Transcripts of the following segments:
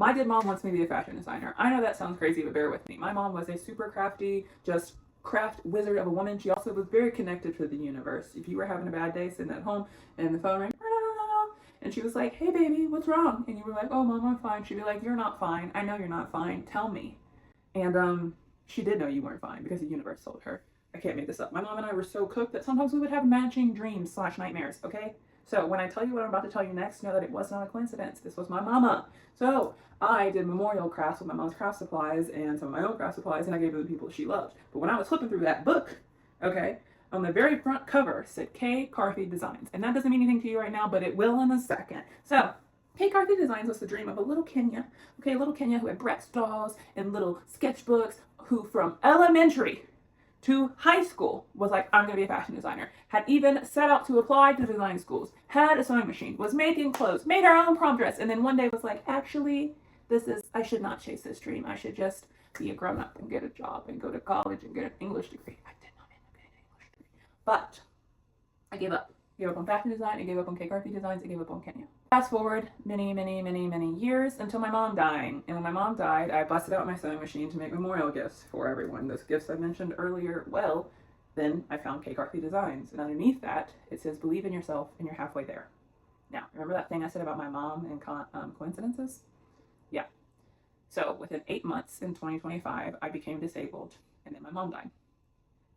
My dead mom wants me to be a fashion designer. I know that sounds crazy, but bear with me. My mom was a super crafty, just craft wizard of a woman. She also was very connected to the universe. If you were having a bad day sitting at home and the phone rang, and she was like, "Hey baby, what's wrong?" And you were like, "Oh mom, I'm fine." She'd be like, "You're not fine. I know you're not fine. Tell me." And she did know you weren't fine because the universe told her. I can't make this up. My mom and I were so cooked that sometimes we would have matching dreams slash nightmares, okay? So when I tell you what I'm about to tell you next, know that it was not a coincidence. This was my mama. So I did memorial crafts with my mom's craft supplies and some of my own craft supplies, and I gave them to the people she loved. But when I was flipping through that book, okay, on the very front cover said K. Carthy Designs. And that doesn't mean anything to you right now, but it will in a second. So K. Carthy Designs was the dream of a little Kenya, okay, little Kenya who had Bratz dolls and little sketchbooks, who from elementary to high school was like, I'm gonna be a fashion designer. Had even set out to apply to design schools, had a sewing machine, was making clothes, made her own prom dress, and then one day was like, actually, I should not chase this dream. I should just be a grown up and get a job and go to college and get an English degree. I did not end up getting an English degree. But I gave up. I gave up on fashion design, I gave up on K. Carthy Designs, I gave up on Kenya. Fast forward many years until my mom dying. And when my mom died, I busted out my sewing machine to make memorial gifts for everyone. Those gifts I mentioned earlier. Well, then I found K. Carthy Designs. And underneath that, it says, believe in yourself and you're halfway there. Now, remember that thing I said about my mom and coincidences? Yeah. So within 8 months in 2025, I became disabled and then my mom died.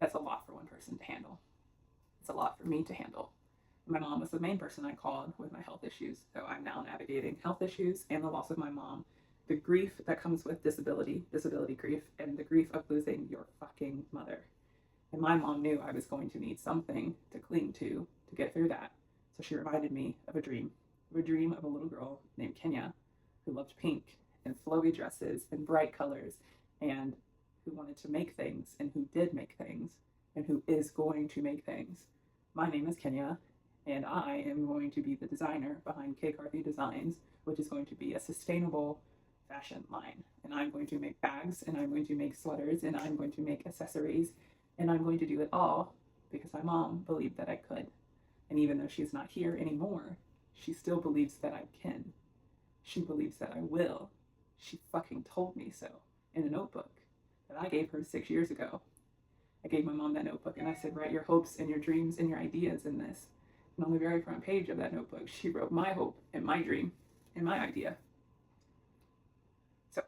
That's a lot for one person to handle. It's a lot for me to handle. My mom was the main person I called with my health issues. So I'm now navigating health issues and the loss of my mom, the grief that comes with disability grief, and the grief of losing your fucking mother. And my mom knew I was going to need something to cling to get through that. So she reminded me of a dream of a little girl named Kenya who loved pink and flowy dresses and bright colors and who wanted to make things and who did make things and who is going to make things. My name is Kenya, and I am going to be the designer behind K. Carthy Designs, which is going to be a sustainable fashion line. And I'm going to make bags, and I'm going to make sweaters, and I'm going to make accessories, and I'm going to do it all because my mom believed that I could. And even though she's not here anymore, she still believes that I can. She believes that I will. She fucking told me so in a notebook that I gave her 6 years ago. I gave my mom that notebook and I said, write your hopes and your dreams and your ideas in this. And on the very front page of that notebook, she wrote my hope and my dream and my idea. So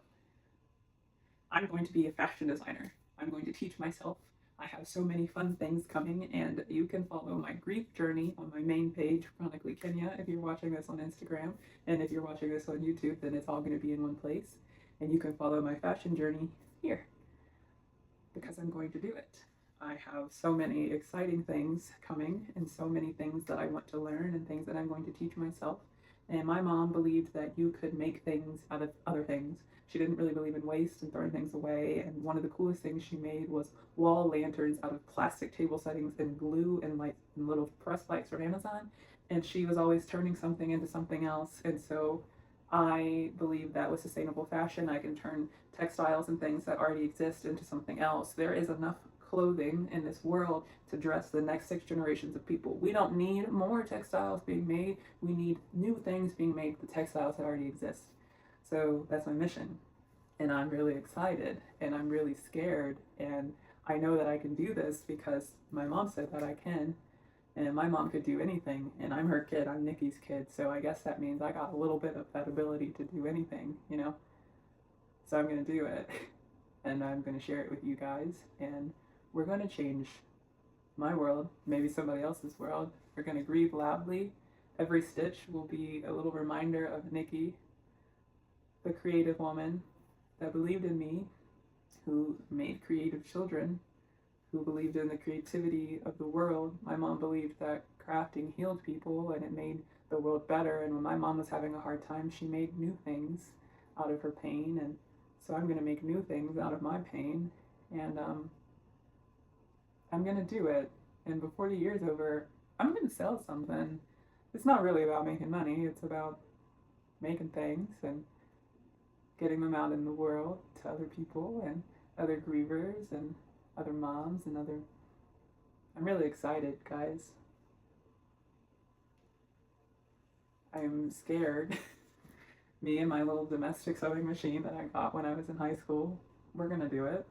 I'm going to be a fashion designer. I'm going to teach myself. I have so many fun things coming, and you can follow my grief journey on my main page, Chronically Kenya, if you're watching this on Instagram. And if you're watching this on YouTube, then it's all going to be in one place. And you can follow my fashion journey here because I'm going to do it. I have so many exciting things coming and so many things that I want to learn and things that I'm going to teach myself. And my mom believed that you could make things out of other things. She didn't really believe in waste and throwing things away. And one of the coolest things she made was wall lanterns out of plastic table settings and glue and like little press lights from Amazon. And she was always turning something into something else. And so I believe that with sustainable fashion, I can turn textiles and things that already exist into something else. There is enough clothing in this world to dress the next 6 generations of people. We don't need more textiles being made. We need new things being made with the textiles that already exist. So that's my mission. And I'm really excited and I'm really scared. And I know that I can do this because my mom said that I can. And my mom could do anything. And I'm her kid. I'm Nikki's kid. So I guess that means I got a little bit of that ability to do anything, you know? So I'm going to do it. And I'm going to share it with you guys. And we're going to change my world, maybe somebody else's world. We're going to grieve loudly. Every stitch will be a little reminder of Nikki, the creative woman that believed in me, who made creative children, who believed in the creativity of the world. My mom believed that crafting healed people and it made the world better. And when my mom was having a hard time, she made new things out of her pain. And so I'm going to make new things out of my pain. And I'm going to do it. And before the year's over, I'm going to sell something. It's not really about making money. It's about making things and getting them out in the world to other people and other grievers and other moms and other... I'm really excited, guys. I'm scared Me and my little domestic sewing machine that I got when I was in high school, we're gonna do it.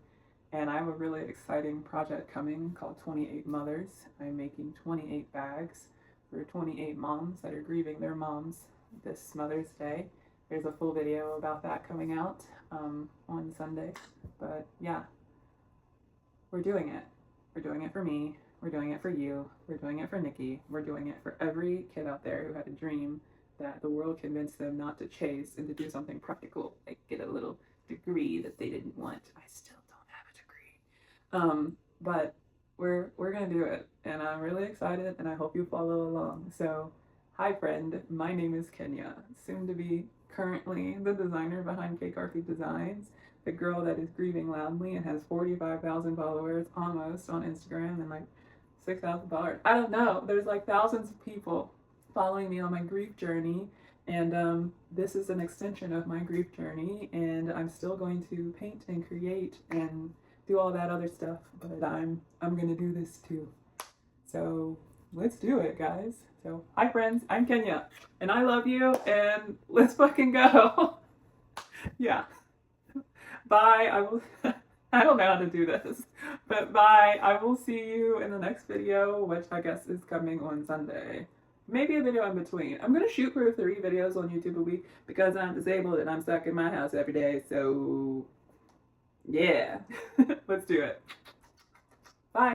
And I have a really exciting project coming called 28 Mothers. I'm making 28 bags for 28 moms that are grieving their moms this Mother's Day. There's a full video about that coming out on Sunday. But yeah, we're doing it. We're doing it for me. We're doing it for you. We're doing it for Nikki. We're doing it for every kid out there who had a dream that the world convinced them not to chase and to do something practical, like get a little degree that they didn't want. I still don't have a degree. But we're gonna do it, and I'm really excited, and I hope you follow along. So, hi friend, my name is Kenya, soon to be currently the designer behind K Garfield Designs, the girl that is grieving loudly and has 45,000 followers almost on Instagram and like 6,000 followers. I don't know. There's like thousands of people following me on my grief journey, and this is an extension of my grief journey, and I'm still going to paint and create and do all that other stuff, but I'm gonna do this too. So let's do it, guys. So hi friends, I'm Kenya, and I love you, and let's fucking go. Yeah. Bye. I will. I don't know how to do this, but bye. I will see you in the next video, which I guess is coming on Sunday. Maybe a video in between. I'm gonna shoot for 3 videos on YouTube a week because I'm disabled and I'm stuck in my house every day. So yeah, let's do it.